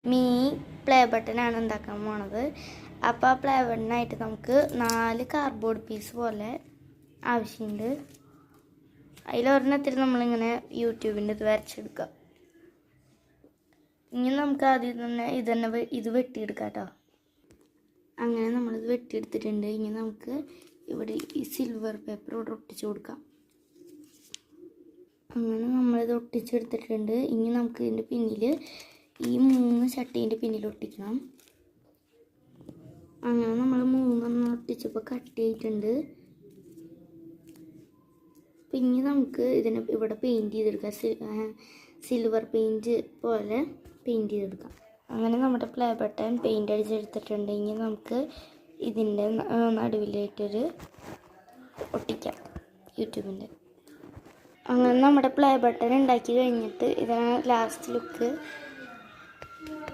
Me play ബട്ടനാണ് ഉണ്ടാക്കാൻ പോണത്. അപ്പോൾ ആ പ്ലേ ബട്ടനായിട്ട് നമുക്ക് 4 കാർഡ്ബോർഡ് പീസ് പോലെ ആവശ്യമുണ്ട്. അതിലൊരെണ്ണത്തിൽ നമ്മളിങ്ങനെ യൂട്യൂബിൻ്റെ ഇത് വരച്ചെടുക്കാം. ഇനി നമുക്ക് ആദ്യം തന്നെ ഇത് വെട്ടിയെടുക്കാം കേട്ടോ. അങ്ങനെ നമ്മളിത് വെട്ടിയെടുത്തിട്ടുണ്ട്. ഇനി നമുക്ക് ഇവിടെ ഈ സിൽവർ പേപ്പർ ഇവിടെ ഒട്ടിച്ചു കൊടുക്കാം. അങ്ങനെ നമ്മളിത് ഒട്ടിച്ചെടുത്തിട്ടുണ്ട്. ഇനി നമുക്ക് ഇതിൻ്റെ പിന്നിൽ ഈ 3 ചട്ടീൻ്റെ പിന്നിൽ ഒട്ടിക്കണം. അങ്ങനെ നമ്മൾ 3 ഒട്ടിച്ചപ്പോൾ കട്ട് ചെയ്തിട്ടുണ്ട്. പിന്നെ നമുക്ക് ഇതിനെ ഇവിടെ പെയിൻറ്റ് ചെയ്തെടുക്കാം. സിൽവർ പെയിൻറ്റ് പോലെ പെയിൻറ്റ് ചെയ്തെടുക്കാം. അങ്ങനെ നമ്മുടെ പ്ലേ ബട്ടൺ പെയിൻ്റ് അടിച്ചെടുത്തിട്ടുണ്ടെങ്കിൽ നമുക്ക് ഇതിൻ്റെ നടുവിലായിട്ടൊരു ഒട്ടിക്കാം യൂട്യൂബിൻ്റെ. അങ്ങനെ നമ്മുടെ പ്ലേ ബട്ടൺ ഉണ്ടാക്കി കഴിഞ്ഞിട്ട് ഇതാണ് ലാസ്റ്റ് ലുക്ക്.